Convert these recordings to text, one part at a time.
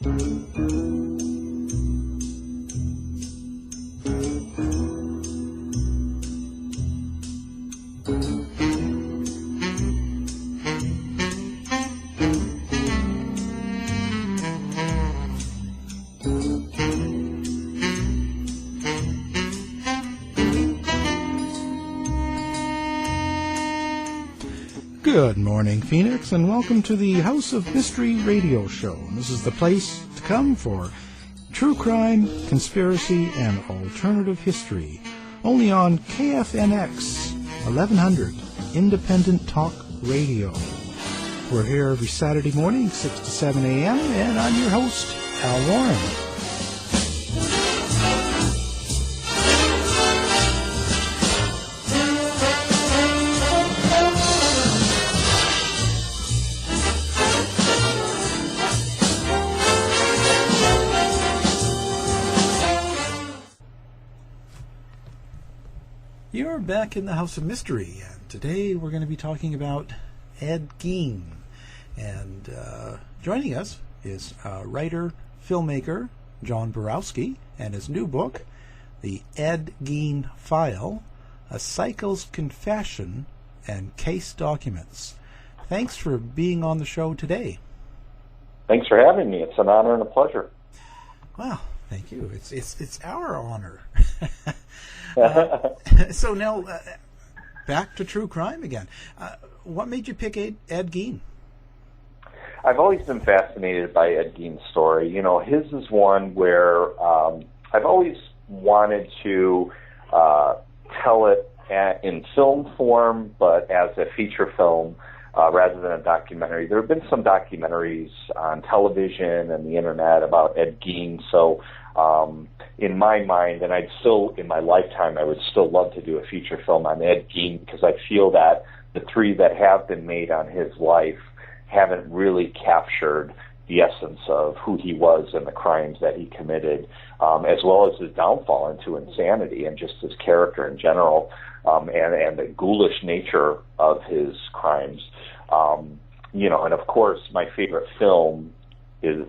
Good morning, Phoenix, and welcome to the House of Mystery radio show. This is the place to come for true crime, conspiracy, and alternative history. Only on KFNX 1100 Independent Talk Radio. We're here every Saturday morning, 6 to 7 a.m., and I'm your host, Al Warren. You're back in the House of Mystery, and today we're going to be talking about Ed Gein. And joining us is writer, filmmaker John Borowski, and his new book, The Ed Gein File, A Psycho's Confession and Case Documents. Thanks for being on the show today. Thanks for having me. It's an honor and a pleasure. Well, thank you. It's our honor. So now, back to true crime again. What made you pick Ed Gein? I've always been fascinated by Ed Gein's story. You know, his is one where I've always wanted to tell it in film form, but as a feature film rather than a documentary. There have been some documentaries on television and the internet about Ed Gein, so in my mind, and in my lifetime, I would still love to do a feature film on Ed Gein because I feel that the three that have been made on his life haven't really captured the essence of who he was and the crimes that he committed, as well as his downfall into insanity and just his character in general, and the ghoulish nature of his crimes. And of course, my favorite film is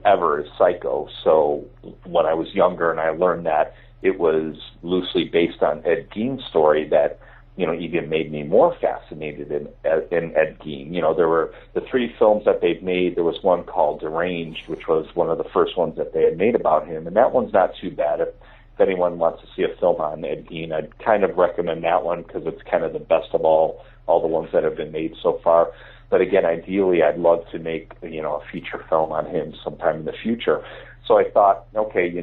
Psycho. So when I was younger and I learned that it was loosely based on Ed Gein's story, that even made me more fascinated in Ed Gein. There were the three films that they've made. There was one called Deranged, which was one of the first ones that they had made about him, and that one's not too bad. If anyone wants to see a film on Ed Gein, I'd kind of recommend that one because it's kind of the best of all the ones that have been made so far. But again, ideally, I'd love to make a feature film on him sometime in the future. So I thought, okay,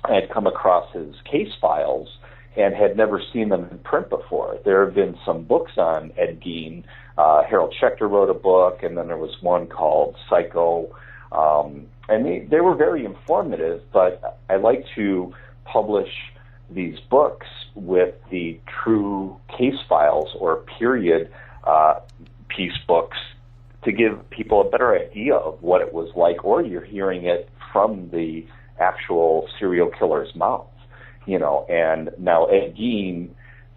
I had come across his case files and had never seen them in print before. There have been some books on Ed Gein. Harold Schechter wrote a book, and then there was one called Psycho. And they were very informative, but I like to publish these books with the true case files or period piece books to give people a better idea of what it was like, or you're hearing it from the actual serial killer's mouth. And now Ed Gein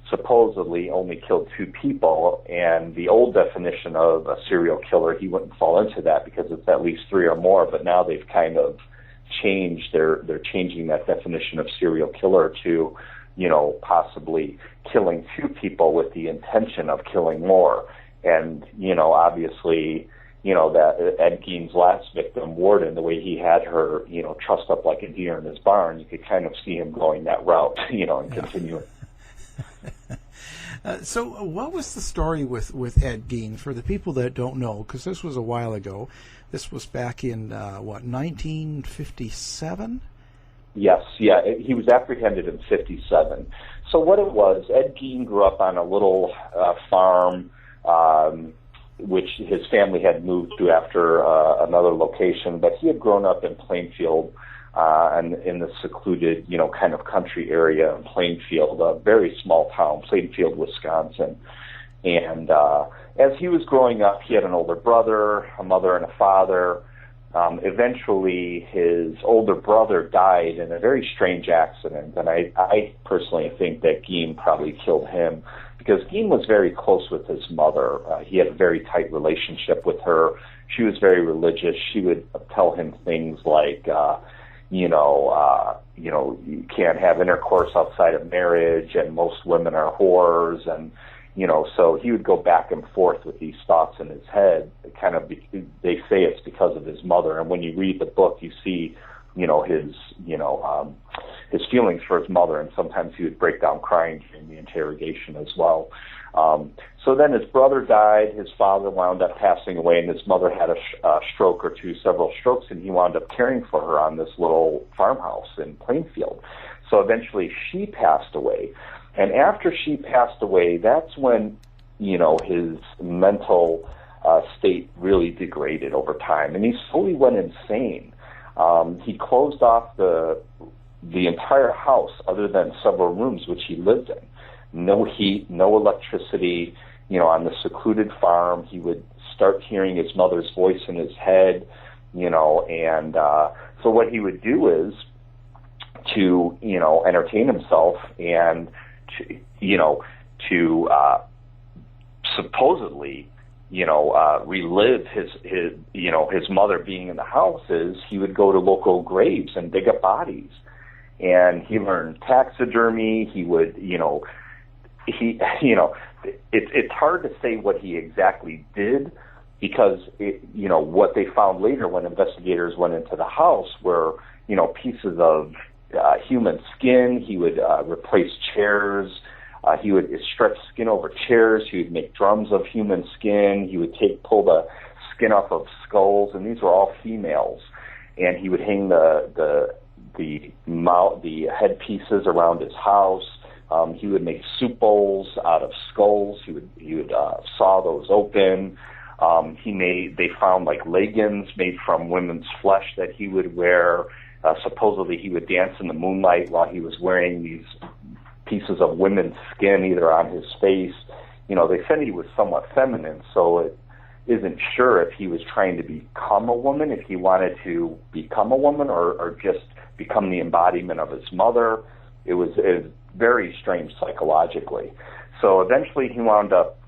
supposedly only killed 2 people, and the old definition of a serial killer, he wouldn't fall into that because it's at least 3 or more, but now they've kind of changed, they're changing that definition of serial killer to, possibly killing 2 people with the intention of killing more. And, obviously, that Ed Gein's last victim, Worden, the way he had her, trussed up like a deer in his barn, you could kind of see him going that route, and continuing. So what was the story with Ed Gein, for the people that don't know, because this was a while ago. This was back in, 1957? Yes, yeah. He was apprehended in 57. So what it was, Ed Gein grew up on a little farm, which his family had moved to after another location, but he had grown up in Plainfield, and in the secluded, kind of country area in Plainfield, a very small town, Plainfield, Wisconsin. And as he was growing up, he had an older brother, a mother, and a father. Eventually, his older brother died in a very strange accident, and I personally think that Gein probably killed him because Gein was very close with his mother. He had a very tight relationship with her. She was very religious. She would tell him things like, you can't have intercourse outside of marriage, and most women are whores, and so he would go back and forth with these thoughts in his head. They say it's because of his mother, and when you read the book, you see, his feelings for his mother, and sometimes he would break down crying during the interrogation as well. So then his brother died, his father wound up passing away, and his mother had a stroke or two, several strokes, and he wound up caring for her on this little farmhouse in Plainfield. So eventually she passed away. And after she passed away, that's when, his mental state really degraded over time, and he slowly went insane. He closed off the entire house other than several rooms which he lived in. No heat, no electricity, on the secluded farm. He would start hearing his mother's voice in his head, and so what he would do is to, entertain himself and to supposedly, relive his mother being in the house, is he would go to local graves and dig up bodies. And he learned taxidermy. He would, it's hard to say what he exactly did, because what they found later when investigators went into the house were, pieces of human skin. He would replace chairs. He would stretch skin over chairs. He would make drums of human skin. He would pull the skin off of skulls, and these were all females. And he would hang the headpieces around his house. He would make soup bowls out of skulls. He would saw those open. They found like leggings made from women's flesh that he would wear. Supposedly he would dance in the moonlight while he was wearing these pieces of women's skin either on his face. They said he was somewhat feminine, so it isn't sure if he was trying to become a woman, if he wanted to become a woman, or just become the embodiment of his mother. It was very strange psychologically. So eventually he wound up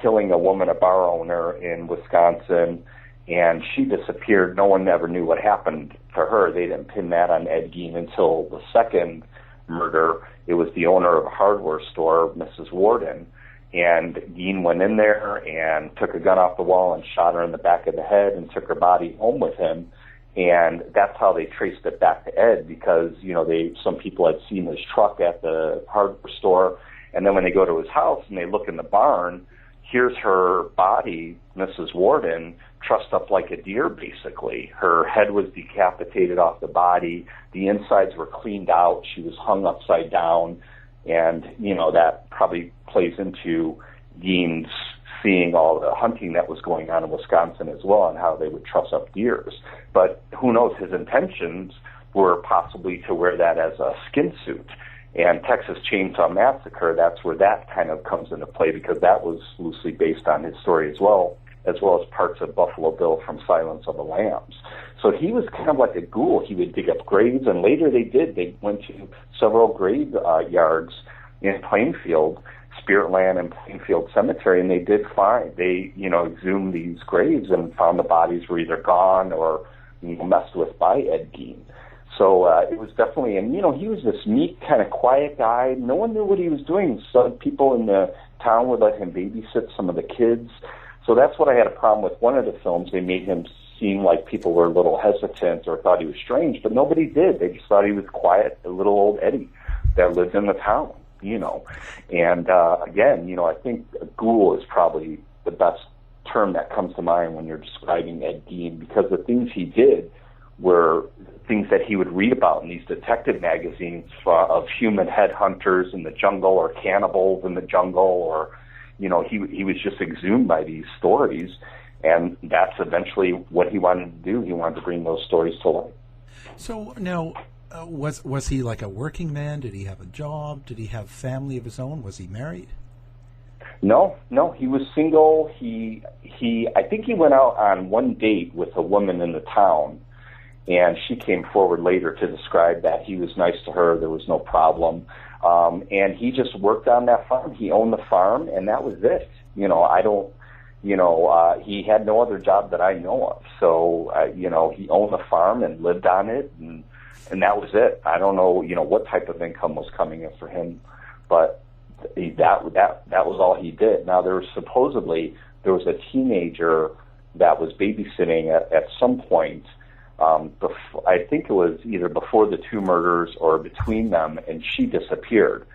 killing a woman, a bar owner in Wisconsin, and she disappeared. No one ever knew what happened to her. They didn't pin that on Ed Gein until the second murder. It was the owner of a hardware store, Mrs. Worden, and Gein went in there and took a gun off the wall and shot her in the back of the head and took her body home with him. And that's how they traced it back to Ed, because some people had seen his truck at the hardware store, and then when they go to his house and they look in the barn, here's her body, Mrs. Worden, trussed up like a deer, basically. Her head was decapitated off the body. The insides were cleaned out. She was hung upside down. And, that probably plays into Gein's seeing all the hunting that was going on in Wisconsin as well, and how they would truss up deers. But who knows, his intentions were possibly to wear that as a skin suit. And Texas Chainsaw Massacre, that's where that kind of comes into play, because that was loosely based on his story as well as parts of Buffalo Bill from Silence of the Lambs. So he was kind of like a ghoul. He would dig up graves, and later they went to several grave yards in Plainfield, Spirit Land and Plainfield Cemetery, and they exhumed these graves and found the bodies were either gone or messed with by Ed Gein. So it was definitely, and he was this meek, kind of quiet guy. No one knew what he was doing. Some people in the town would let him babysit some of the kids. So that's what I had a problem with. One of the films, they made him seem like people were a little hesitant or thought he was strange, but nobody did. They just thought he was quiet, a little old Eddie that lived in the town, And again, I think a ghoul is probably the best term that comes to mind when you're describing Ed Gein, because the things he did were things that he would read about in these detective magazines of human headhunters in the jungle, or cannibals in the jungle, or he was just exhumed by these stories, and that's eventually what he wanted to do. He wanted to bring those stories to life. So now, was he like a working man? Did he have a job? Did he have family of his own? Was he married? No, he was single. I think he went out on one date with a woman in the town, and she came forward later to describe that he was nice to her. There was no problem. And he just worked on that farm. He owned the farm, and that was it. He had no other job that I know of. So, he owned the farm and lived on it, and that was it. I don't know, what type of income was coming in for him, but that was all he did. Now, there was a teenager that was babysitting at some point. I think it was either before the two murders or between them, and she disappeared.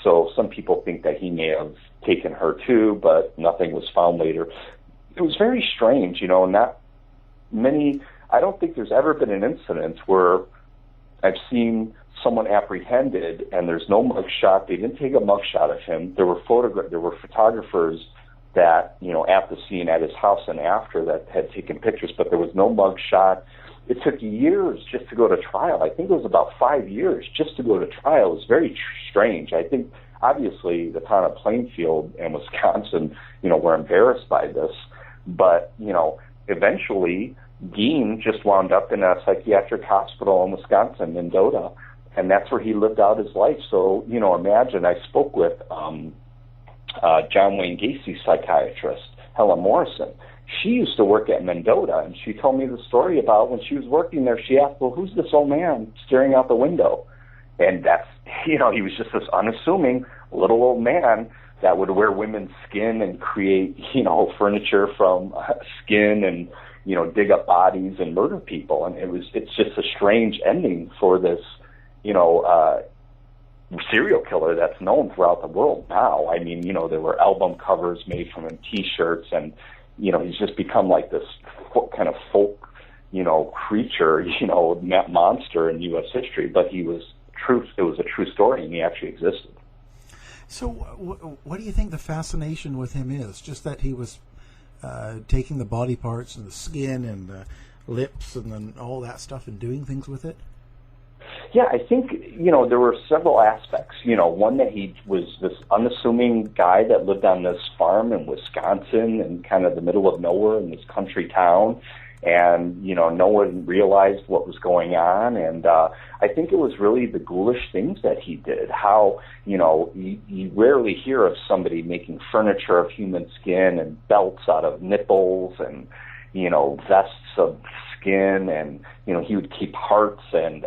So some people think that he may have taken her too, but nothing was found later. It was very strange, and I don't think there's ever been an incident where I've seen someone apprehended and there's no mugshot. They didn't take a mugshot of him. There were photographers that, at the scene at his house and after that had taken pictures, but there was no mugshot. It took years just to go to trial. I think it was about 5 years just to go to trial. It was very strange. I think, obviously, the town of Plainfield and Wisconsin, were embarrassed by this. But, eventually, Gein just wound up in a psychiatric hospital in Wisconsin, Mendota, and that's where he lived out his life. So, imagine, I spoke with John Wayne Gacy's psychiatrist, Helen Morrison. She used to work at Mendota, and she told me the story about when she was working there. She asked, well, who's this old man staring out the window? And that's, he was just this unassuming little old man that would wear women's skin and create, furniture from skin and, dig up bodies and murder people. And it's just a strange ending for this, serial killer that's known throughout the world now. I mean, there were album covers made from him, T-shirts, and he's just become like this kind of folk, creature, monster in U.S. history. But it was a true story, and he actually existed. So what do you think the fascination with him is? Just that he was taking the body parts and the skin and the lips and then all that stuff and doing things with it? Yeah, I think, there were several aspects. One, that he was this unassuming guy that lived on this farm in Wisconsin and kind of the middle of nowhere in this country town. And, no one realized what was going on. And I think it was really the ghoulish things that he did. How, you rarely hear of somebody making furniture of human skin and belts out of nipples and, vests of skin. And, he would keep hearts and,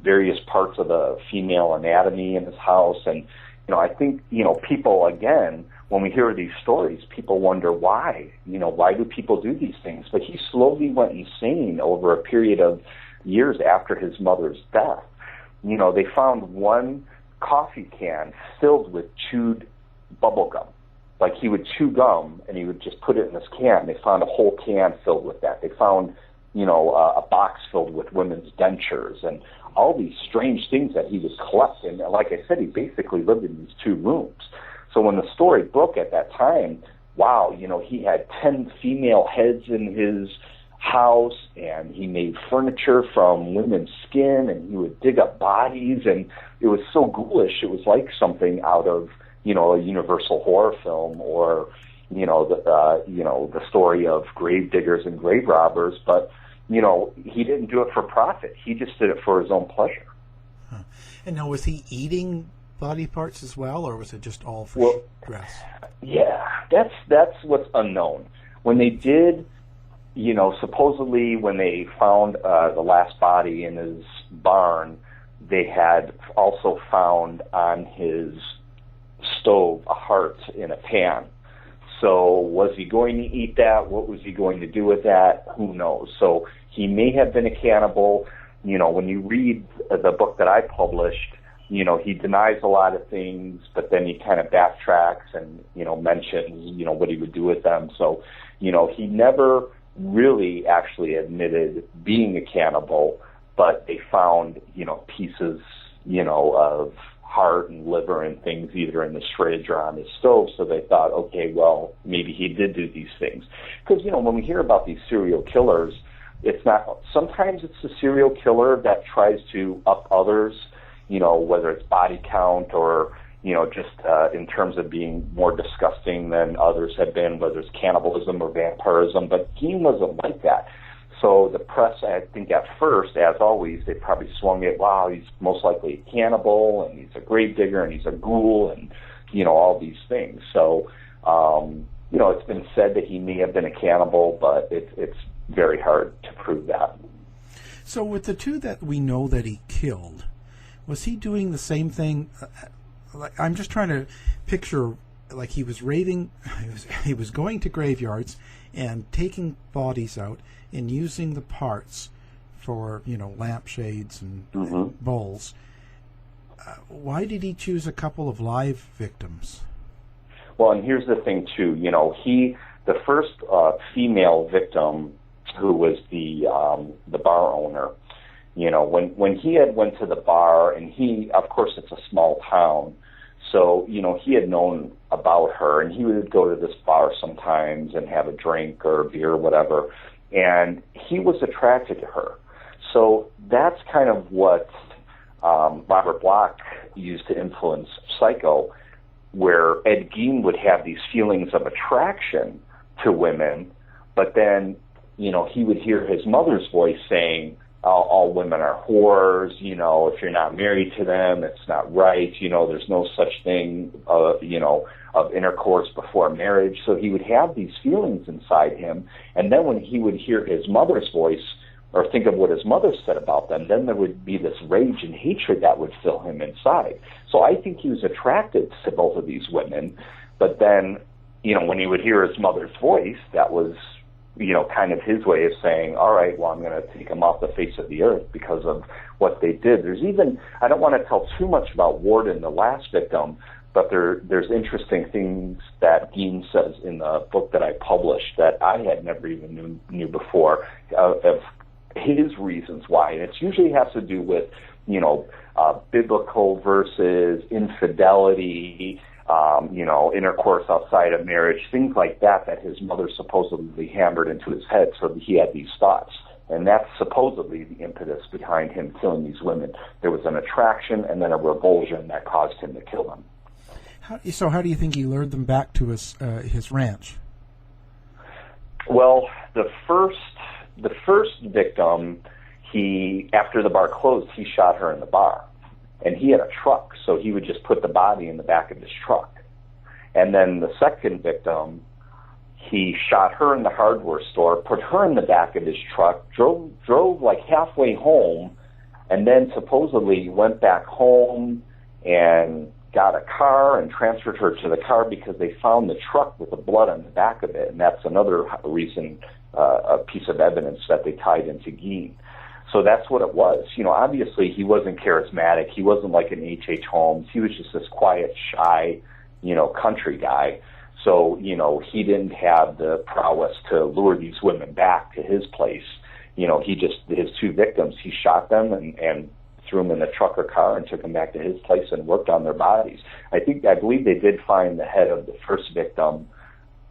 various parts of the female anatomy in his house. And, I think, people, again, when we hear these stories, people wonder why. Why do people do these things? But he slowly went insane over a period of years after his mother's death. They found one coffee can filled with chewed bubble gum. Like, he would chew gum and he would just put it in this can. They found a whole can filled with that. They found, a box filled with women's dentures and all these strange things that he was collecting. And like I said, he basically lived in these two rooms. So when the story broke at that time, wow, he had 10 female heads in his house, and he made furniture from women's skin, and he would dig up bodies, and it was so ghoulish. It was like something out of, a Universal horror film, or, the story of grave diggers and grave robbers. But, he didn't do it for profit. He just did it for his own pleasure. Huh. And now, was he eating body parts as well, or was it just all for dress? Yeah, that's what's unknown. When they did, supposedly when they found the last body in his barn, they had also found on his stove a heart in a pan. So was he going to eat that? What was he going to do with that? Who knows? So he may have been a cannibal. When you read the book that I published, he denies a lot of things, but then he kind of backtracks and, mentions, what he would do with them. So, he never really actually admitted being a cannibal, but they found, pieces, of heart and liver and things either in the fridge or on his stove. So they thought, okay, well, maybe he did do these things. Because, when we hear about these serial killers, sometimes it's the serial killer that tries to up others, whether it's body count or, just in terms of being more disgusting than others have been, whether it's cannibalism or vampirism. But Gein wasn't like that. So the press, I think at first, as always, they probably swung it, wow, he's most likely a cannibal, and he's a gravedigger, and he's a ghoul, and, all these things. So, it's been said that he may have been a cannibal, but it's very hard to prove that. So with the two that we know that he killed, was he doing the same thing? I'm just trying to picture, like he was raving, he was going to graveyards and taking bodies out and using the parts for, lampshades and bowls. Why did he choose a couple of live victims? Well, and here's the thing, too. The first female victim, who was the bar owner, when he had went to the bar, and of course, it's a small town, so, he had known about her, and he would go to this bar sometimes and have a drink or a beer or whatever, and he was attracted to her. So that's kind of what Robert Bloch used to influence Psycho, where Ed Gein would have these feelings of attraction to women, but then, he would hear his mother's voice saying, all women are whores, if you're not married to them, it's not right, there's no such thing, of intercourse before marriage. So he would have these feelings inside him, and then when he would hear his mother's voice, or think of what his mother said about them, then there would be this rage and hatred that would fill him inside. So I think he was attracted to both of these women, but then, when he would hear his mother's voice, that was, kind of his way of saying, all right, well, I'm going to take them off the face of the earth because of what they did. There's even, I don't want to tell too much about Worden, the last victim, but there's interesting things that Gein says in the book that I published that I had never even knew before, of his reasons why. And it usually has to do with, biblical versus infidelity, intercourse outside of marriage, things like that his mother supposedly hammered into his head so that he had these thoughts. And that's supposedly the impetus behind him killing these women. There was an attraction and then a revulsion that caused him to kill them. How do you think he lured them back to his ranch? Well, the first victim, after the bar closed, he shot her in the bar. And he had a truck, so he would just put the body in the back of his truck. And then the second victim, he shot her in the hardware store, put her in the back of his truck, drove like halfway home, and then supposedly went back home and got a car and transferred her to the car because they found the truck with the blood on the back of it. And that's another reason, a piece of evidence that they tied into Gein. So that's what it was. Obviously he wasn't charismatic. He wasn't like an H.H. Holmes. He was just this quiet, shy, country guy. So, he didn't have the prowess to lure these women back to his place. His two victims, he shot them and threw them in a truck or car and took them back to his place and worked on their bodies. I believe they did find the head of the first victim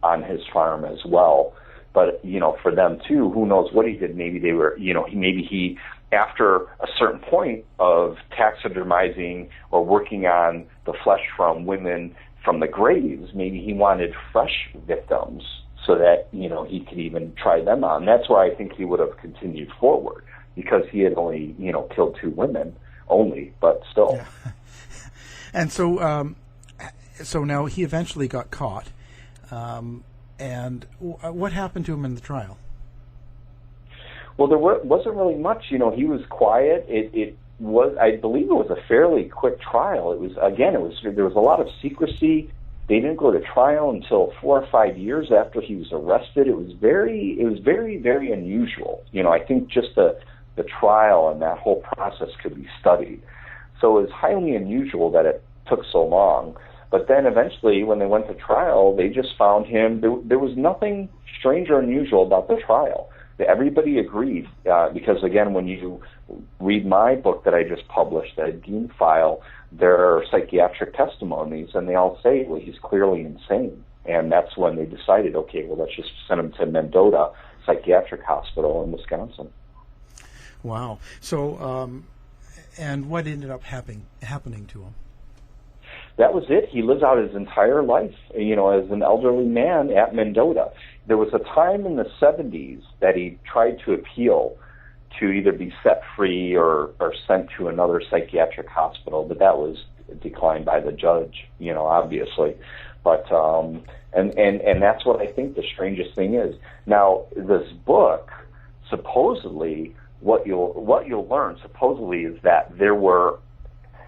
on his farm as well. But, for them too, who knows what he did. Maybe they were, maybe he, after a certain point of taxidermizing or working on the flesh from women from the graves, maybe he wanted fresh victims so that, he could even try them on. That's why I think he would have continued forward, because he had only, killed two women only, but still. Yeah. And so now he eventually got caught. And what happened to him in the trial? Well, there wasn't really much. He was quiet. It was, I believe, it was a fairly quick trial. There was a lot of secrecy. They didn't go to trial until 4 or 5 years after he was arrested. It was very, very unusual. I think just the trial and that whole process could be studied. So it was highly unusual that it took so long. But then eventually, when they went to trial, they just found him. There was nothing strange or unusual about the trial. Everybody agreed, because, again, when you read my book that I just published, the Ed Gein File, there are psychiatric testimonies, and they all say, well, he's clearly insane. And that's when they decided, okay, well, let's just send him to Mendota Psychiatric Hospital in Wisconsin. Wow. So, and what ended up happening to him? That was it. He lives out his entire life, as an elderly man at Mendota. there was a time in the 70s that he tried to appeal to either be set free or sent to another psychiatric hospital, but that was declined by the judge, obviously. But and that's what I think the strangest thing is. Now, this book, supposedly, what you'll learn supposedly is that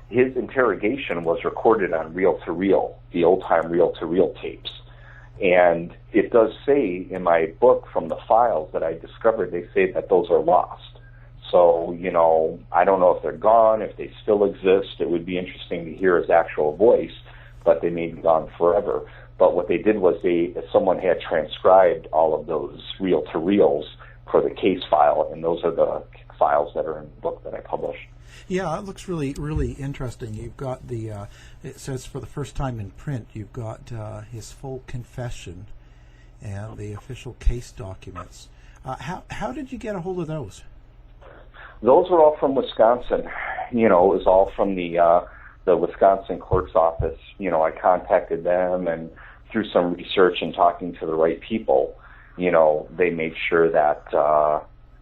his interrogation was recorded on reel-to-reel, the old-time reel-to-reel tapes. And it does say in my book from the files that I discovered, they say that those are lost. So, I don't know if they're gone, if they still exist. It would be interesting to hear his actual voice, but they may be gone forever. But what they did was someone had transcribed all of those reel-to-reels for the case file, and those are the files that are in the book that I published. Yeah, it looks really, really interesting. You've got it says for the first time in print, you've got his full confession and the official case documents. How did you get a hold of those? Those were all from Wisconsin. It was all from the Wisconsin clerk's office. I contacted them, and through some research and talking to the right people, they made sure that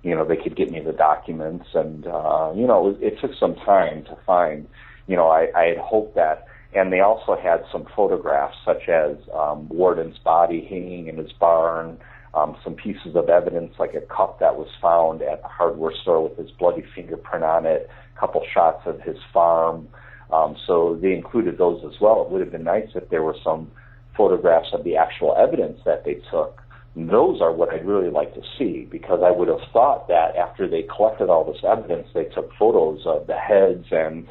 they could get me the documents, and it took some time to find. I had hoped that, and they also had some photographs, such as Worden's body hanging in his barn, some pieces of evidence like a cup that was found at the hardware store with his bloody fingerprint on it, a couple shots of his farm. So they included those as well. It would have been nice if there were some photographs of the actual evidence that they took. Those are what I'd really like to see, because I would have thought that after they collected all this evidence, they took photos of the heads and,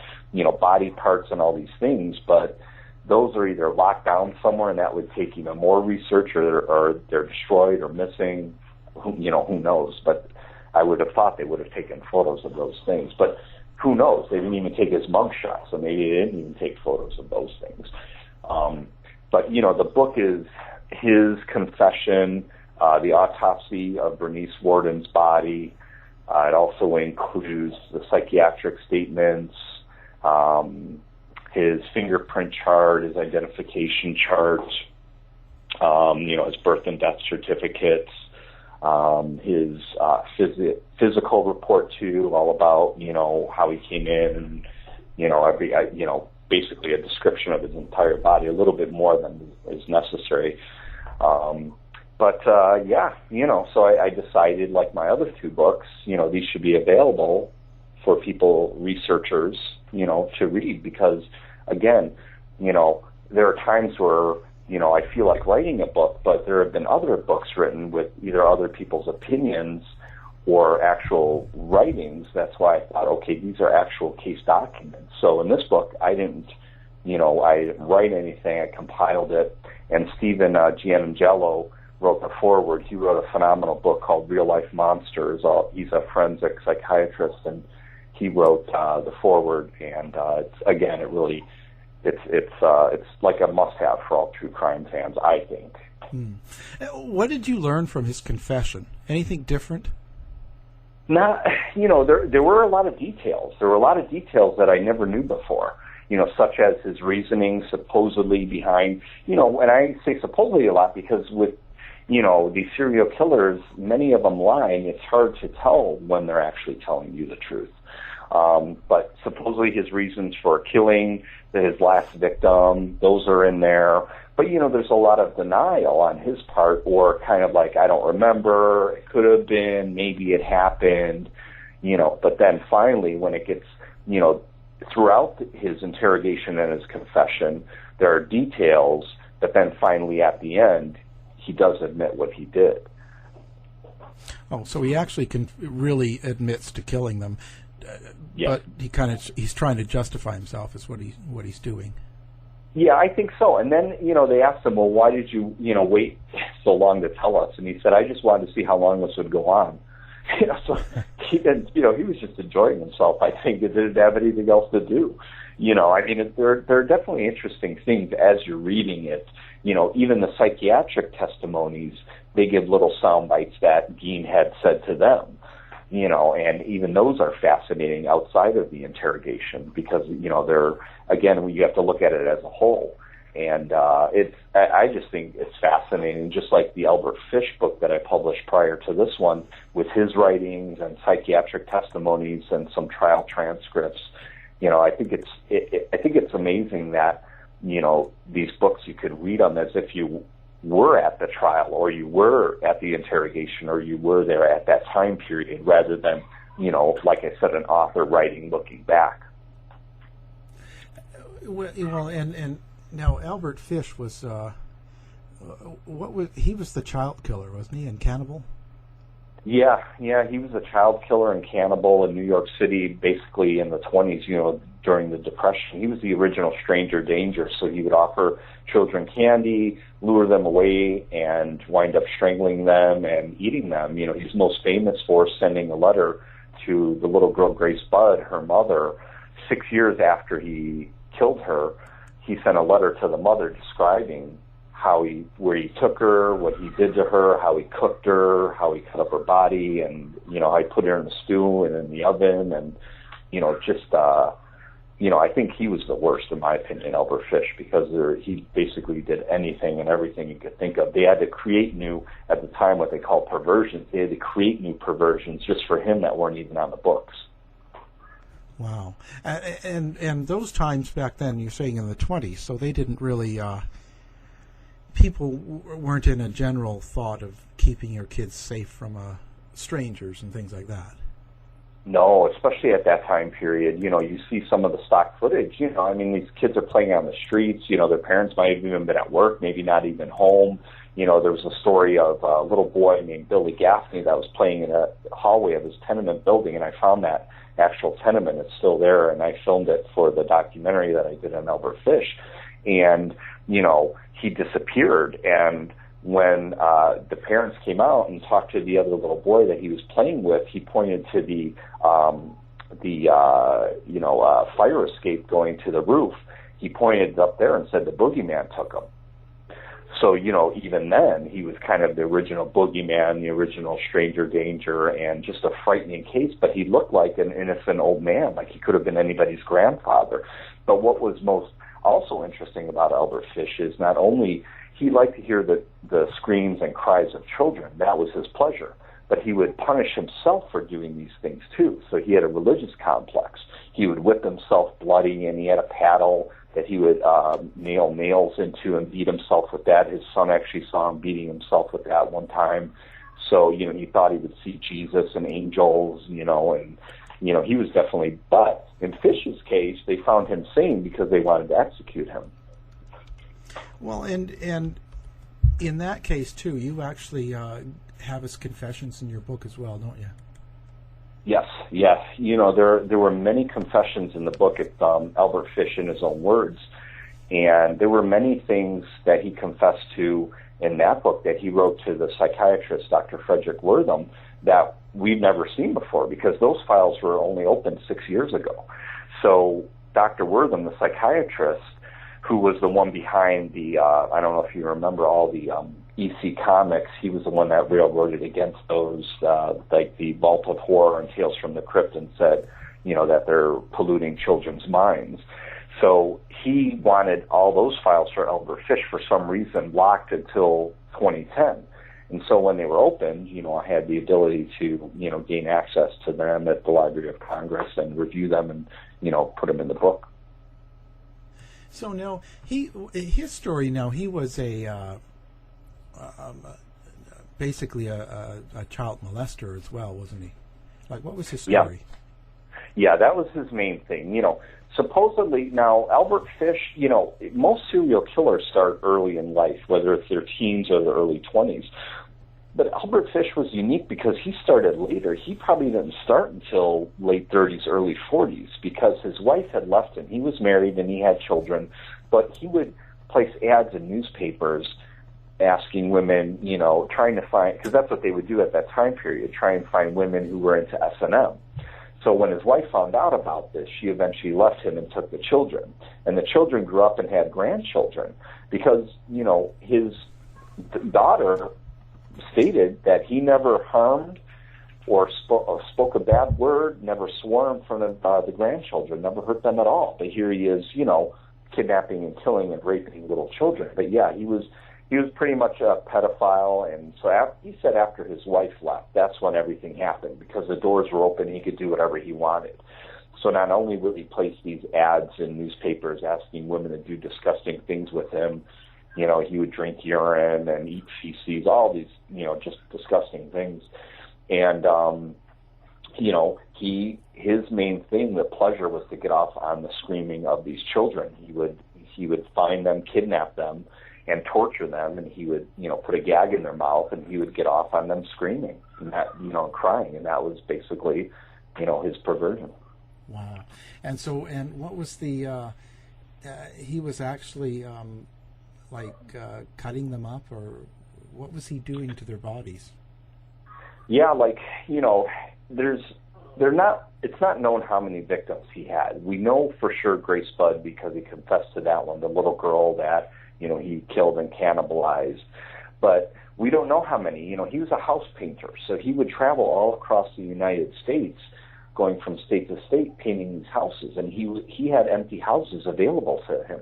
body parts and all these things, but those are either locked down somewhere, and that would take even more research, or they're destroyed or missing. Who knows? But I would have thought they would have taken photos of those things. But who knows? They didn't even take his mugshot, so maybe they didn't even take photos of those things. But the book is his confession, the autopsy of Bernice Worden's body. It also includes the psychiatric statements, his fingerprint chart, his identification chart, his birth and death certificates, his physical report too, all about how he came in, and basically a description of his entire body, a little bit more than is necessary. So I decided, like my other two books, these should be available for people, researchers, to read, because, again, there are times where, I feel like writing a book, but there have been other books written with either other people's opinions or actual writings. That's why I thought, okay, these are actual case documents. So in this book, I didn't write anything. I compiled it, and Stephen Giannangelo wrote the foreword. He wrote a phenomenal book called Real Life Monsters. He's a forensic psychiatrist, and he wrote the foreword. And it's like a must-have for all true crime fans, I think. What did you learn from his confession? Anything different? There were a lot of details. There were a lot of details that I never knew before. Such as his reasoning supposedly behind, and I say supposedly a lot because with, these serial killers, many of them lying, it's hard to tell when they're actually telling you the truth. But supposedly his reasons for killing his last victim, those are in there. But, there's a lot of denial on his part, or kind of like, I don't remember, it could have been, maybe it happened, But then finally, when it gets, throughout his interrogation and his confession, there are details, but then finally at the end, he does admit what he did. Oh, so he actually really admits to killing them, yeah. But he's trying to justify himself is what he's doing. Yeah, I think so. And then, they asked him, well, why did you, wait so long to tell us? And he said, I just wanted to see how long this would go on. So he was just enjoying himself. I think he didn't have anything else to do. There are definitely interesting things as you're reading it. Even the psychiatric testimonies, they give little sound bites that Gein had said to them. And even those are fascinating outside of the interrogation because, they're, again, you have to look at it as a whole. And I just think it's fascinating, just like the Albert Fish book that I published prior to this one, with his writings and psychiatric testimonies and some trial transcripts. I think it's amazing that, these books, you could read them as if you were at the trial, or you were at the interrogation, or you were there at that time period, rather than, like I said, an author writing looking back. Well, and now Albert Fish was he was the child killer, wasn't he, and cannibal? Yeah, he was a child killer and cannibal in New York City, basically in the 20s, during the Depression. He was the original stranger danger, so he would offer children candy, lure them away, and wind up strangling them and eating them. He's most famous for sending a letter to the little girl, Grace Budd, her mother, 6 years after he killed her. He sent a letter to the mother describing where he took her, what he did to her, how he cooked her, how he cut up her body, and, how he put her in the stew and in the oven, and, I think he was the worst, in my opinion, Albert Fish, because he basically did anything and everything you could think of. They had to create at the time, what they call perversions. They had to create new perversions just for him that weren't even on the books. Wow. And those times back then, you're saying in the 20s, so they didn't really... people weren't in a general thought of keeping your kids safe from strangers and things like that. No, especially at that time period. You see some of the stock footage. These kids are playing on the streets. Their parents might have even been at work, maybe not even home. There was a story of a little boy named Billy Gaffney that was playing in a hallway of his tenement building, and I found that actual tenement. It's still there, and I filmed it for the documentary that I did on Albert Fish. And, he disappeared, and when the parents came out and talked to the other little boy that he was playing with, he pointed to the fire escape going to the roof. He pointed up there and said the boogeyman took him. So, even then, he was kind of the original boogeyman, the original stranger danger, and just a frightening case. But he looked like an innocent old man, like he could have been anybody's grandfather. But what was most also interesting about Albert Fish is not only he liked to hear the screams and cries of children. That was his pleasure. But he would punish himself for doing these things, too. So he had a religious complex. He would whip himself bloody, and he had a paddle that he would nail nails into and beat himself with that. His son actually saw him beating himself with that one time. So, he thought he would see Jesus and angels, and, he was definitely, but in Fish's case, they found him sane because they wanted to execute him. Well, and in that case, too, you actually have his confessions in your book as well, don't you? Yes. There were many confessions in the book at Albert Fish in his own words, and there were many things that he confessed to in that book that he wrote to the psychiatrist, Dr. Frederick Wortham, that we've never seen before, because those files were only opened 6 years ago. So Dr. Wortham, the psychiatrist, who was the one behind the, I don't know if you remember all the EC comics, he was the one that railroaded against those, like the Vault of Horror and Tales from the Crypt, and said, that they're polluting children's minds. So he wanted all those files for Albert Fish for some reason locked until 2010. And so when they were opened, I had the ability to, gain access to them at the Library of Congress and review them and, put them in the book. So now, his story now, he was basically a child molester as well, wasn't he? Like, what was his story? Yeah, that was his main thing. Supposedly, now, Albert Fish, most serial killers start early in life, whether it's their teens or their early 20s. But Albert Fish was unique because he started later. He probably didn't start until late 30s, early 40s, because his wife had left him. He was married and he had children, but he would place ads in newspapers asking women, trying to find, because that's what they would do at that time period, try and find women who were into S&M. So when his wife found out about this, she eventually left him and took the children. And the children grew up and had grandchildren because, his daughter stated that he never harmed or spoke a bad word, never swore in front of the grandchildren, never hurt them at all. But here he is, kidnapping and killing and raping little children. But yeah, he was pretty much a pedophile, and so he said after his wife left, that's when everything happened, because the doors were open, he could do whatever he wanted. So not only would he place these ads in newspapers asking women to do disgusting things with him, you know, he would drink urine and eat feces, all these, you know, just disgusting things. And, you know, his main thing, the pleasure, was to get off on the screaming of these children. He would find them, kidnap them, and torture them, and he would, you know, put a gag in their mouth, and he would get off on them screaming and that, you know, crying, and that was basically, you know, his perversion. Wow. And so, and what was the? He was actually cutting them up, or what was he doing to their bodies? Yeah, like, you know, it's not known how many victims he had. We know for sure Grace Budd because he confessed to that one, the little girl that, you know, he killed and cannibalized. But we don't know how many. You know, he was a house painter, so he would travel all across the United States, going from state to state, painting these houses, and he had empty houses available to him.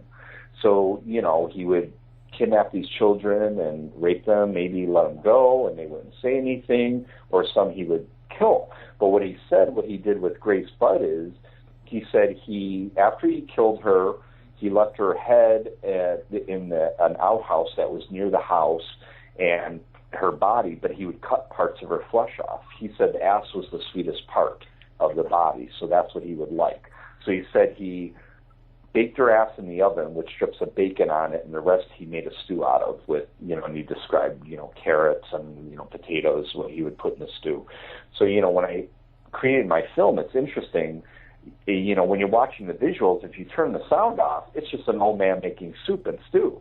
So, you know, he would kidnap these children and rape them, maybe let them go, and they wouldn't say anything, or some he would kill. But what he did with Grace Budd is, he said after he killed her, he left her head in an outhouse that was near the house, and her body, but he would cut parts of her flesh off. He said the ass was the sweetest part of the body, so that's what he would like. So he said he baked her ass in the oven with strips of bacon on it, and the rest he made a stew out of with, you know, and he described, you know, carrots and, you know, potatoes, what he would put in the stew. So, you know, when I created my film, it's interesting, you know, when you're watching the visuals, if you turn the sound off, it's just an old man making soup and stew.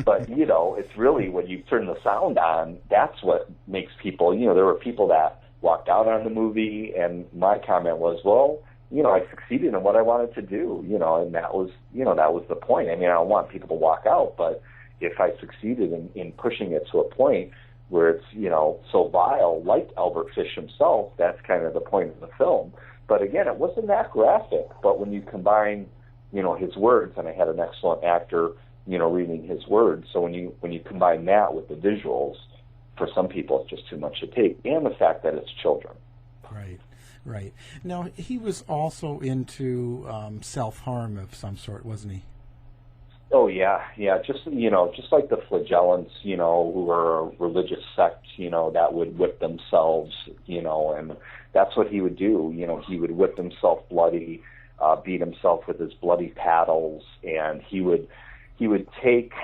But, you know, it's really when you turn the sound on, that's what makes people, you know, there were people that walked out on the movie, and my comment was, well, you know, I succeeded in what I wanted to do, you know, and that was, you know, that was the point. I mean, I don't want people to walk out, but if I succeeded in pushing it to a point where it's, you know, so vile, like Albert Fish himself, that's kind of the point of the film. But again, it wasn't that graphic, but when you combine, you know, his words, and I had an excellent actor, you know, reading his words, so when you combine that with the visuals, for some people it's just too much to take, and the fact that it's children. Right. Now, he was also into self-harm of some sort, wasn't he? Oh, yeah. Just, you know, just like the flagellants, you know, who were a religious sect, you know, that would whip themselves, you know, and that's what he would do. You know, he would whip himself bloody, beat himself with his bloody paddles, and he would take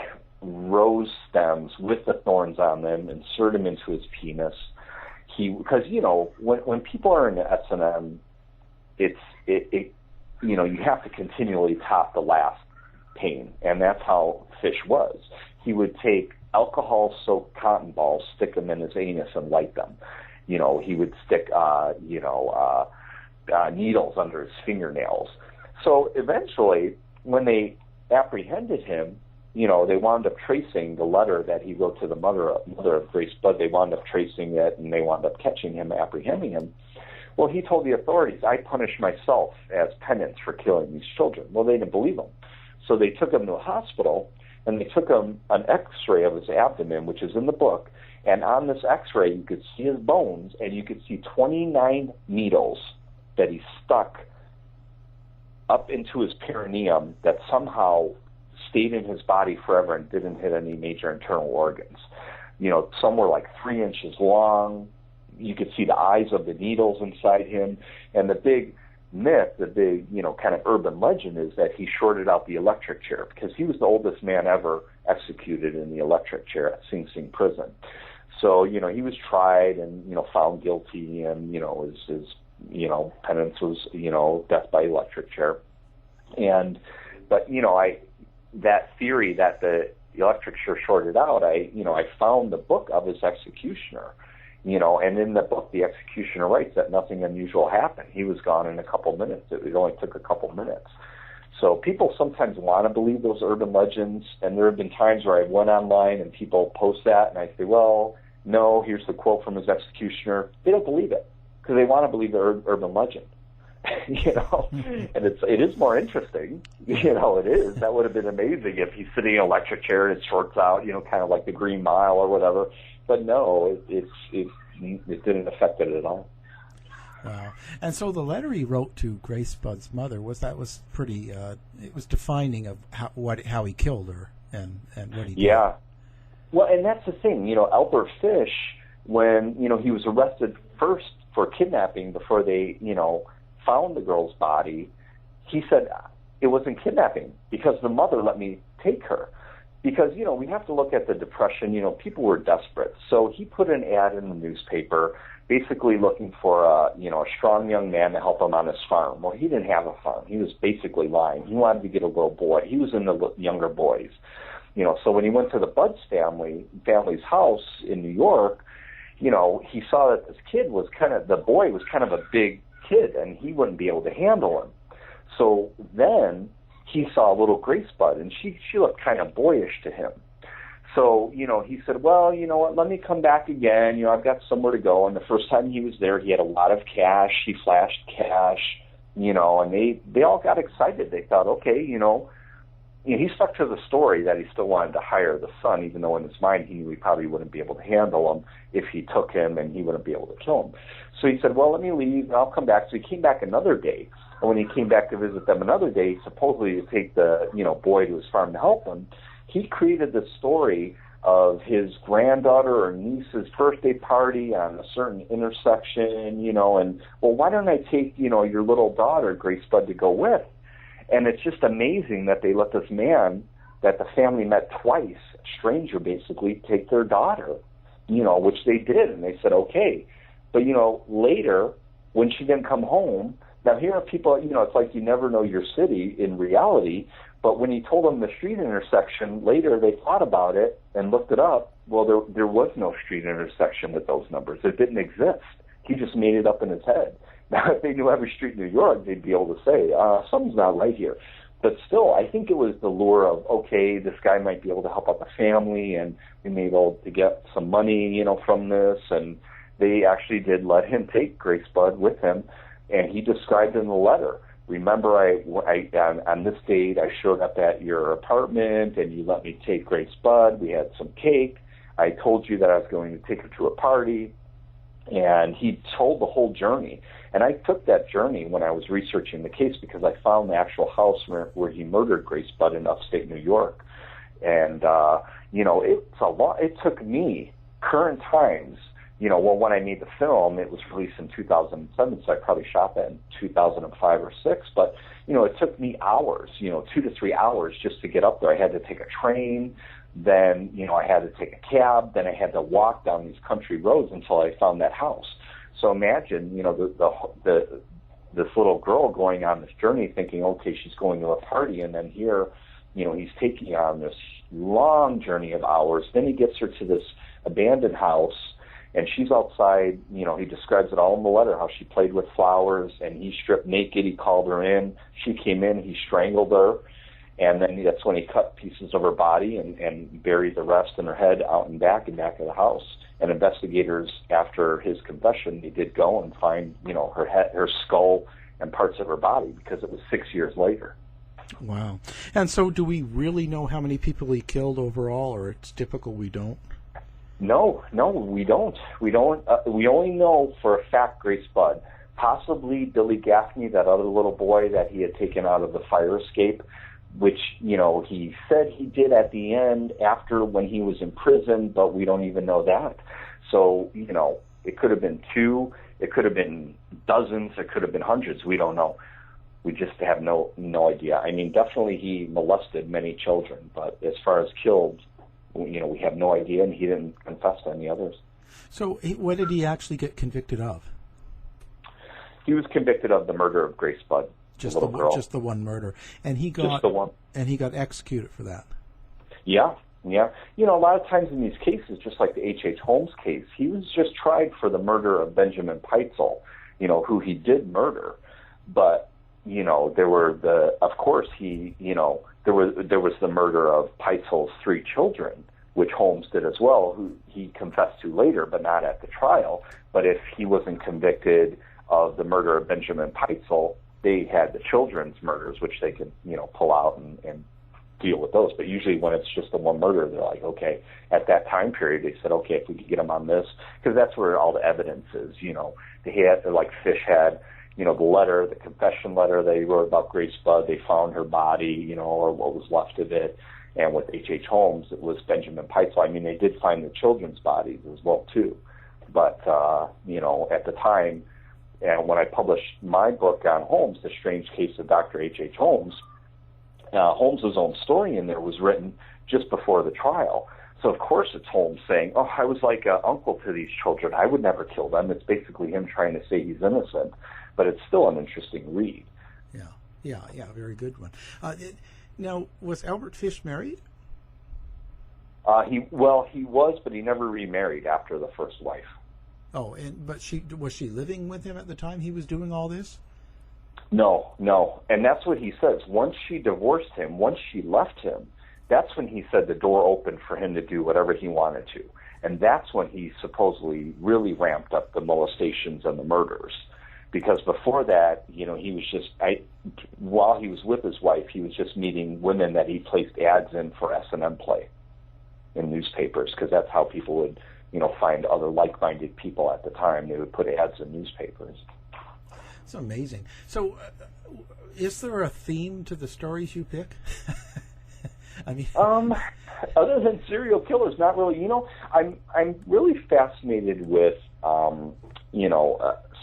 rose stems with the thorns on them, insert them into his penis. Because, you know, when people are in S&M, it you know, you have to continually top the last pain, and that's how Fish was. He would take alcohol-soaked cotton balls, stick them in his anus, and light them. You know, he would stick, needles under his fingernails. So eventually, when they apprehended him, you know, they wound up tracing the letter that he wrote to the mother of Grace Budd. They wound up tracing it, and they wound up catching him, apprehending him. Well, he told the authorities, I punished myself as penance for killing these children. Well, they didn't believe him. So they took him to a hospital, and they took him an X-ray of his abdomen, which is in the book. And on this X-ray, you could see his bones, and you could see 29 needles that he stuck up into his perineum that somehow stayed in his body forever and didn't hit any major internal organs. You know, some were like 3 inches long. You could see the eyes of the needles inside him. And the big myth, the big, you know, kind of urban legend is that he shorted out the electric chair, because he was the oldest man ever executed in the electric chair at Sing Sing prison. So, you know, he was tried and, you know, found guilty, and, you know, his you know, penance was, you know, death by electric chair. But, you know, that theory that the electric chair shorted out, I found the book of his executioner, you know, and in the book, the executioner writes that nothing unusual happened. He was gone in a couple minutes. It only took a couple minutes. So people sometimes want to believe those urban legends, and there have been times where I went online and people post that, and I say, well, no, here's the quote from his executioner. They don't believe it, because they want to believe the urban legend. and it is more interesting, it is. That would have been amazing if he's sitting in an electric chair and it shorts out, kind of like the Green Mile or whatever. But no, it didn't affect it at all. Wow. And so the letter he wrote to Grace Budd's mother was pretty, it was defining of how he killed her and what he did. Yeah. Well, and that's the thing, Albert Fish, when, he was arrested first for kidnapping before they, found the girl's body, he said it wasn't kidnapping because the mother let me take her. Because, we have to look at the Depression, people were desperate. So he put an ad in the newspaper basically looking for a strong young man to help him on his farm. Well, he didn't have a farm. He was basically lying. He wanted to get a little boy. He was into younger boys. So when he went to the Budd's family's house in New York, he saw that this kid was the boy was kind of a big kid, and he wouldn't be able to handle him. So then he saw a little Grace Budd, and she looked kind of boyish to him. So, he said, well, you know what, let me come back again. I've got somewhere to go. And the first time he was there, he had a lot of cash. He flashed cash, and they all got excited. They thought, okay, he stuck to the story that he still wanted to hire the son, even though in his mind he knew he probably wouldn't be able to handle him if he took him and he wouldn't be able to kill him. So he said, well, let me leave and I'll come back. So he came back another day. And when he came back to visit them another day, supposedly to take the boy to his farm to help him, he created this story of his granddaughter or niece's birthday party on a certain intersection, and, well, why don't I take, your little daughter, Grace Budd, to go with? And it's just amazing that they let this man that the family met twice, a stranger basically, take their daughter, which they did. And they said, okay. But, later, when she didn't come home, now here are people, it's like you never know your city in reality. But when he told them the street intersection, later they thought about it and looked it up. Well, there was no street intersection with those numbers. It didn't exist. He just made it up in his head. Now, if they knew every street in New York, they'd be able to say, something's not right here. But still, I think it was the lure of, okay, this guy might be able to help out the family, and we may be able to get some money, from this. And they actually did let him take Grace Budd with him, and he described in the letter, remember, on this date, I showed up at your apartment, and you let me take Grace Budd. We had some cake. I told you that I was going to take her to a party. And he told the whole journey. And I took that journey when I was researching the case because I found the actual house where he murdered Grace Budd in upstate New York. And, it's a lot. It took me, current times, when I made the film, it was released in 2007, so I probably shot that in 2005 or 6. But, it took me hours, 2 to 3 hours just to get up there. I had to take a train. Then, I had to take a cab. Then I had to walk down these country roads until I found that house. So imagine, this little girl going on this journey thinking, okay, she's going to a party. And then here, he's taking her on this long journey of hours. Then he gets her to this abandoned house, and she's outside. He describes it all in the letter, how she played with flowers, and he stripped naked. He called her in. She came in. He strangled her. And then that's when he cut pieces of her body and buried the rest in her head out and back of the house. And investigators, after his confession, they did go and find, her head, her skull, and parts of her body because it was 6 years later. Wow. And so do we really know how many people he killed overall, or it's typical we don't? No, we don't. We only know for a fact Grace Budd. Possibly Billy Gaffney, that other little boy that he had taken out of the fire escape, which, he said he did at the end after when he was in prison, but we don't even know that. So, it could have been 2, it could have been dozens, it could have been hundreds, we don't know. We just have no idea. I mean, definitely he molested many children, but as far as killed, we have no idea, and he didn't confess to any others. So what did he actually get convicted of? He was convicted of the murder of Grace Budd. Just the one murder, and he got executed for that. Yeah. A lot of times in these cases, just like the H.H. Holmes case, he was just tried for the murder of Benjamin Peitzel, who he did murder. But there were there was the murder of Peitzel's 3 children, which Holmes did as well, who he confessed to later, but not at the trial. But if he wasn't convicted of the murder of Benjamin Peitzel, they had the children's murders, which they could, pull out and deal with those. But usually when it's just the one murder, they're like, okay, at that time period, they said, okay, if we could get them on this, because that's where all the evidence is, They had, like Fish had, the letter, the confession letter they wrote about Grace Budd, they found her body, or what was left of it. And with H.H. Holmes, it was Benjamin Peitzel. I mean, they did find the children's bodies as well, too. But, at the time, and when I published my book on Holmes, The Strange Case of Dr. H.H. Holmes, Holmes's own story in there was written just before the trial. So, of course, it's Holmes saying, oh, I was like an uncle to these children. I would never kill them. It's basically him trying to say he's innocent. But it's still an interesting read. Yeah, very good one. Now, was Albert Fish married? He was, but he never remarried after the first wife. Oh, but was she living with him at the time he was doing all this? No, and that's what he says. Once she divorced him, once she left him, that's when he said the door opened for him to do whatever he wanted to, and that's when he supposedly really ramped up the molestations and the murders. Because before that, he was just, while he was with his wife, he was just meeting women that he placed ads in for S&M play in newspapers, because that's how people would, find other like-minded people at the time. They would put ads in newspapers. It's amazing. So, is there a theme to the stories you pick? I mean, other than serial killers, not really. I'm really fascinated with,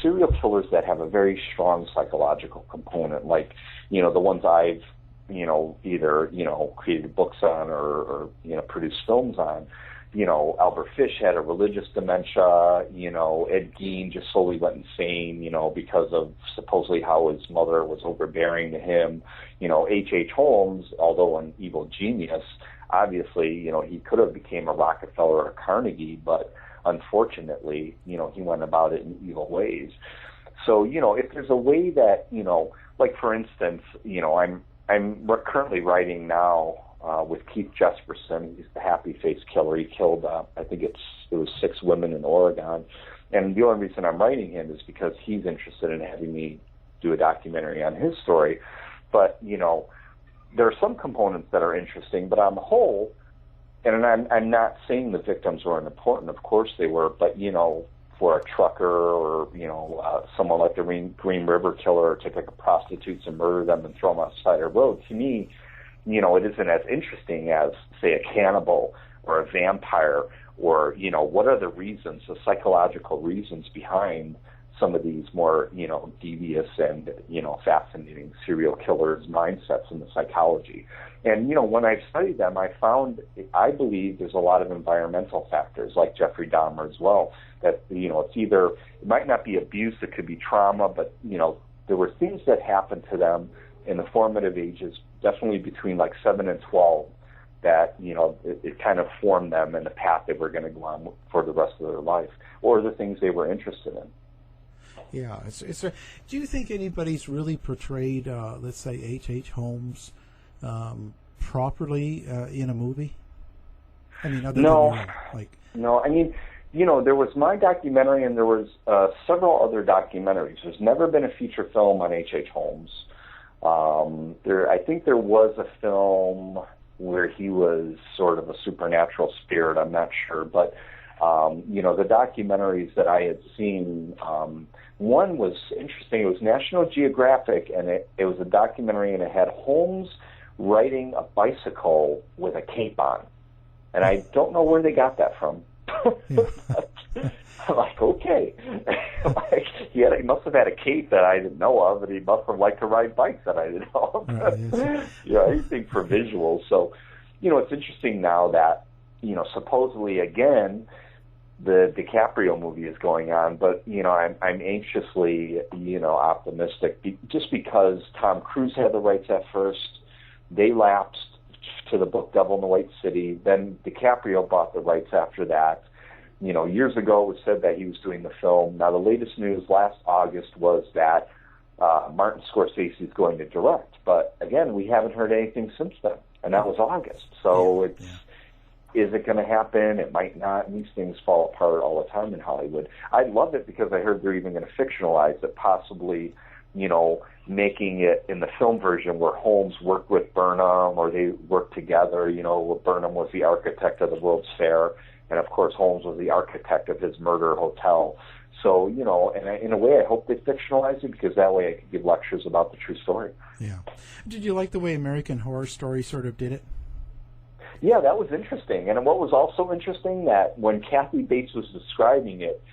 serial killers that have a very strong psychological component, like, the ones I've, either, created books on or produced films on. Albert Fish had a religious dementia. Ed Gein just slowly went insane, because of supposedly how his mother was overbearing to him. H.H. Holmes, although an evil genius, obviously, he could have became a Rockefeller or a Carnegie, but unfortunately, he went about it in evil ways. So, if there's a way that, like for instance, I'm currently writing now with Keith Jesperson. He's the Happy Face Killer. He killed, I think it was 6 women in Oregon. And the only reason I'm writing him is because he's interested in having me do a documentary on his story. But, there are some components that are interesting, but on the whole, and I'm not saying the victims weren't important. Of course they were, but, for a trucker or, someone like the Green River Killer to pick up prostitutes and murder them and throw them outside the road, to me, it isn't as interesting as, say, a cannibal or a vampire or, what are the reasons, the psychological reasons behind some of these more, devious and, fascinating serial killers' mindsets and the psychology. And, when I've studied them, I believe there's a lot of environmental factors, like Jeffrey Dahmer as well, that, it's either, it might not be abuse, it could be trauma, but, there were things that happened to them in the formative ages, definitely between like 7 and 12, that, it kind of formed them in the path they were going to go on for the rest of their life, or the things they were interested in. Yeah. Do you think anybody's really portrayed, let's say, H.H. Holmes properly in a movie? I mean, other than No, I mean, there was my documentary and there was several other documentaries. There's never been a feature film on H.H. Holmes. I think there was a film where he was sort of a supernatural spirit. I'm not sure, but the documentaries that I had seen, one was interesting. It was National Geographic, and it was a documentary, and it had Holmes riding a bicycle with a cape on, and I don't know where they got that from. I'm like, okay. He must have had a cape that I didn't know of, and he must have liked to ride bikes that I didn't know of. Right, yes. Anything for visuals. So, it's interesting now that, supposedly, again, the DiCaprio movie is going on, but, I'm anxiously, optimistic, just because Tom Cruise had the rights at first. They lapsed to the book Devil in the White City. Then DiCaprio bought the rights after that. Years ago it was said that he was doing the film. Now the latest news last August was that Martin Scorsese is going to direct. But again, we haven't heard anything since then, and that was August. So is it going to happen? It might not. And these things fall apart all the time in Hollywood. I love it because I heard they're even going to fictionalize it, possibly, making it in the film version where Holmes worked with Burnham, or they worked together. Burnham was the architect of the World's Fair, and of course Holmes was the architect of his murder hotel. So, and in a way I hope they fictionalize it, because that way I could give lectures about the true story. Yeah. Did you like the way American Horror Story sort of did it? Yeah, that was interesting. And what was also interesting, that when Kathy Bates was describing it,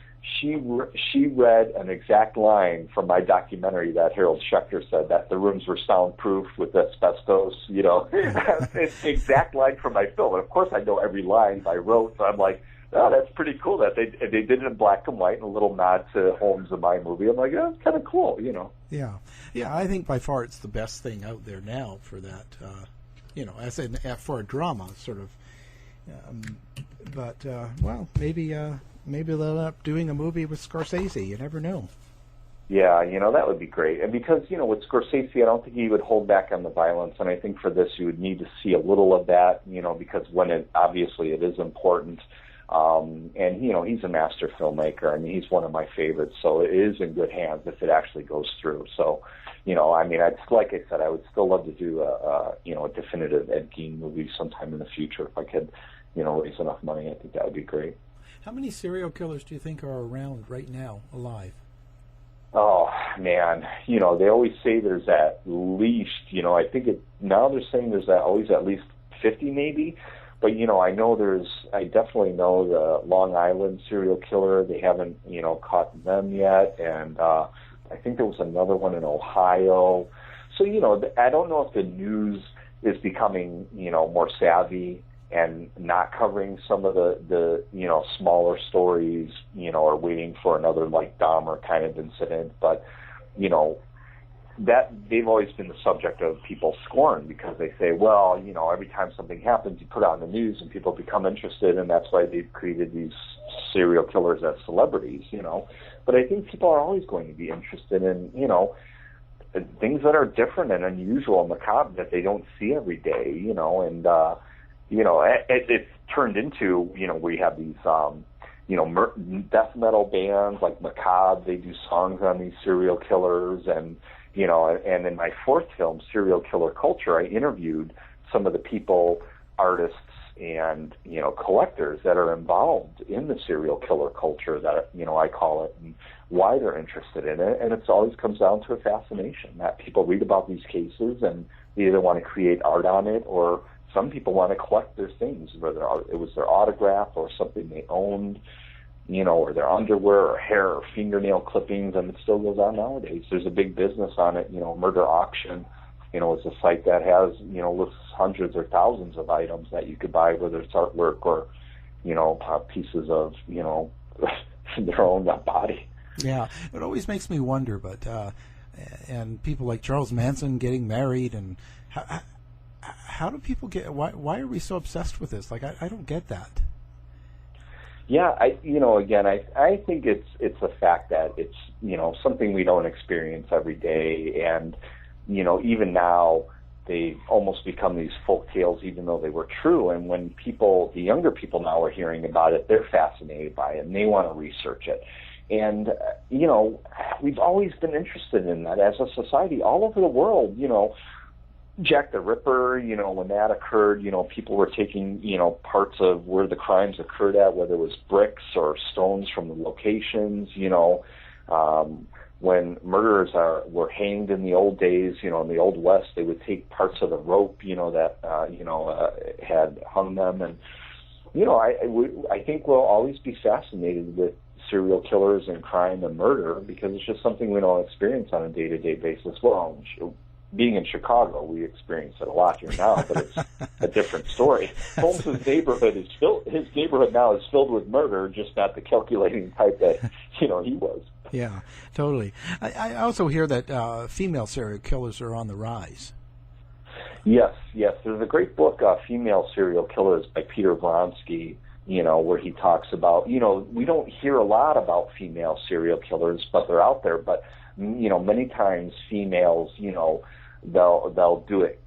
she read an exact line from my documentary that Harold Schechter said, that the rooms were soundproof with asbestos, It's the exact line from my film. And of course I know every line by rote, so I'm like, oh, that's pretty cool that they did it in black and white, and a little nod to Holmes in my movie. I'm like, oh, it's kind of cool, Yeah. Yeah, I think by far it's the best thing out there now for that, for a drama, sort of. Maybe they'll end up doing a movie with Scorsese. You never know. Yeah, that would be great. And because, with Scorsese, I don't think he would hold back on the violence. And I think for this, you would need to see a little of that, because obviously it is important. And, he's a master filmmaker. I mean, he's one of my favorites. So it is in good hands if it actually goes through. So, like I said, I would still love to do a definitive Ed Gein movie sometime in the future. If I could, raise enough money, I think that would be great. How many serial killers do you think are around right now, alive? Oh, man. They always say there's at least, I think now they're saying there's always at least 50 maybe. But, I definitely know the Long Island serial killer. They haven't, caught them yet. And I think there was another one in Ohio. So, I don't know if the news is becoming, more savvy and not covering some of the smaller stories, or waiting for another like Dahmer kind of incident. But, that they've always been the subject of people's scorn, because they say, well, every time something happens, you put it on the news and people become interested, and that's why they've created these serial killers as celebrities, But I think people are always going to be interested in, things that are different and unusual and macabre that they don't see every day, and, it's turned into, we have these, death metal bands like Macabre. They do songs on these serial killers, and in my fourth film, Serial Killer Culture, I interviewed some of the people, artists, and collectors that are involved in the serial killer culture, that I call it, and why they're interested in it. And it always comes down to a fascination that people read about these cases, and they either want to create art on it, or some people want to collect their things, whether it was their autograph or something they owned, or their underwear or hair or fingernail clippings, and it still goes on nowadays. There's a big business on it. Murder Auction, is a site that has, lists hundreds or thousands of items that you could buy, whether it's artwork or, pieces of, their own body. Yeah, it always makes me wonder, but, and people like Charles Manson getting married, and how do people why are we so obsessed with this? Like, I don't get that. Yeah, I think it's the fact that it's, something we don't experience every day. And, even now they almost become these folk tales, even though they were true. And when the younger people now are hearing about it, they're fascinated by it and they want to research it. And, we've always been interested in that as a society all over the world. Jack the Ripper, when that occurred, people were taking, parts of where the crimes occurred at, whether it was bricks or stones from the locations, when murderers were hanged in the old days, in the Old West, they would take parts of the rope, that had hung them. And, I think we'll always be fascinated with serial killers and crime and murder, because it's just something we don't experience on a day-to-day basis. Well, being in Chicago, we experience it a lot here now, but it's a different story. Holmes's neighborhood his neighborhood now is filled with murder, just not the calculating type that, he was. Yeah, totally. I also hear that female serial killers are on the rise. Yes. There's a great book, Female Serial Killers, by Peter Borowski, where he talks about, we don't hear a lot about female serial killers, but they're out there. But, many times females, they'll do it,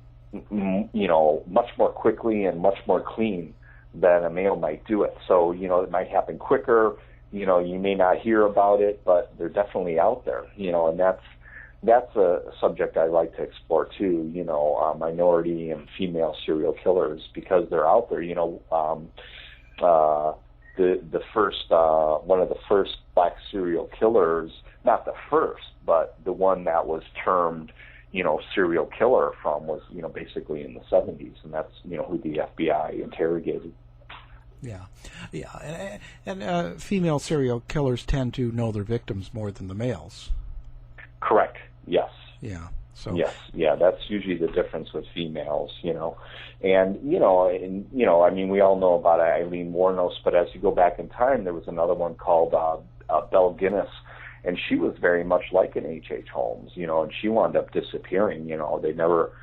much more quickly and much more clean than a male might do it. So, it might happen quicker. You may not hear about it, but they're definitely out there, and that's a subject I like to explore too, minority and female serial killers, because they're out there. The first one of the first black serial killers, not the first, but the one that was termed serial killer from was basically in the 70s, and that's who the FBI interrogated. Yeah, and female serial killers tend to know their victims more than the males. Correct. Yes. Yeah. So. Yes. Yeah. That's usually the difference with females, and we all know about Eileen Wuornos, but as you go back in time, there was another one called Belle Guinness, and she was very much like an H.H. Holmes, and she wound up disappearing. They never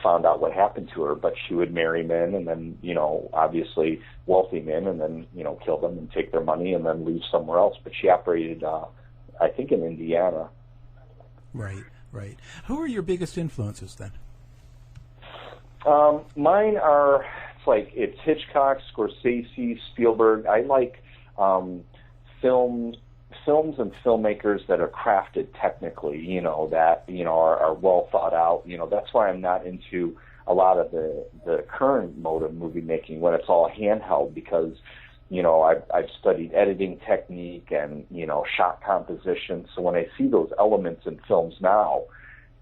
found out what happened to her, but she would marry men, and then obviously wealthy men, and then kill them and take their money and then leave somewhere else. But she operated, I think, in Indiana. Right. Who are your biggest influences then? Mine are, it's Hitchcock, Scorsese, Spielberg. I like films and filmmakers that are crafted technically, that are well thought out. That's why I'm not into a lot of the current mode of movie making when it's all handheld, because I've studied editing technique and shot composition. So when I see those elements in films now,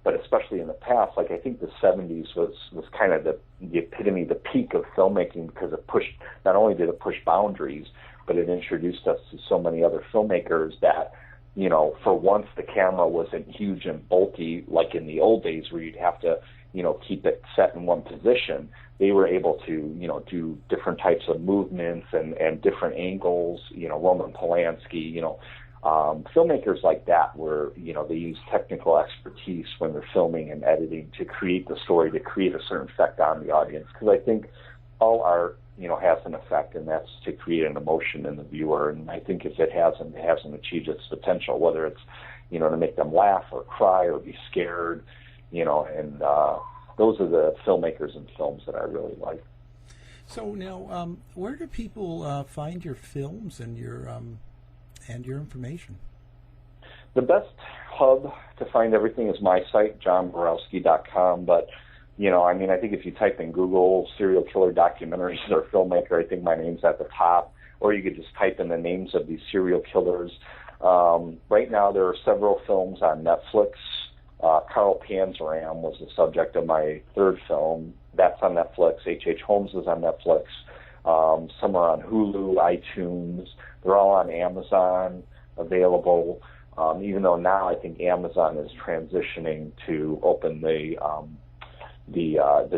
but especially in the past, I think the 70s was kind of the epitome, the peak of filmmaking, because it pushed, not only did it push boundaries, but it introduced us to so many other filmmakers that, for once the camera wasn't huge and bulky like in the old days where you'd have to, keep it set in one position. They were able to, do different types of movements and different angles, Roman Polanski, filmmakers like that where, they use technical expertise when they're filming and editing to create the story, to create a certain effect on the audience. Because I think all art, has an effect, and that's to create an emotion in the viewer. And I think if it hasn't achieved its potential, whether it's, to make them laugh or cry or be scared, and those are the filmmakers and films that I really like. So now, where do people find your films and your information? The best hub to find everything is my site, johnborowski.com, but I think if you type in Google serial killer documentaries or filmmaker, I think my name's at the top, or you could just type in the names of these serial killers. Right now there are several films on Netflix. Carl Panzram was the subject of my third film. That's on Netflix. H.H. Holmes is on Netflix. Some are on Hulu, iTunes. They're all on Amazon available, even though now I think Amazon is transitioning to open the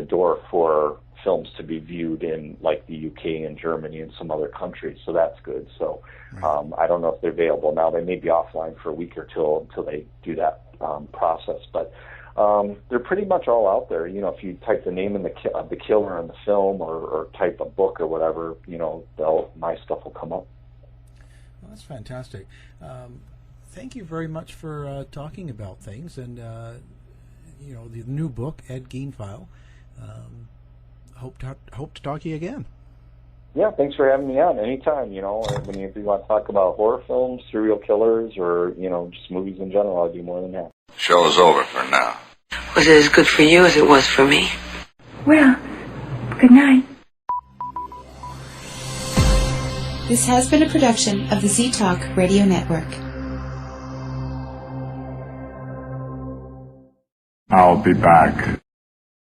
door for films to be viewed in the UK and Germany and some other countries, so that's good. So I don't know if they're available now. They may be offline for a week or two until they do that process, but they're pretty much all out there. If you type the name of the killer in the film or type a book or whatever, my stuff will come up. Well, that's fantastic. Thank you very much for talking about things, and the new book, Ed Gein File. Hope to talk to you again. Yeah, thanks for having me on. Anytime, when you want to talk about horror films, serial killers, or, just movies in general, I'll do more than that. Show is over for now. Was it as good for you as it was for me? Well, good night. This has been a production of the Z-Talk Radio Network. I'll be back.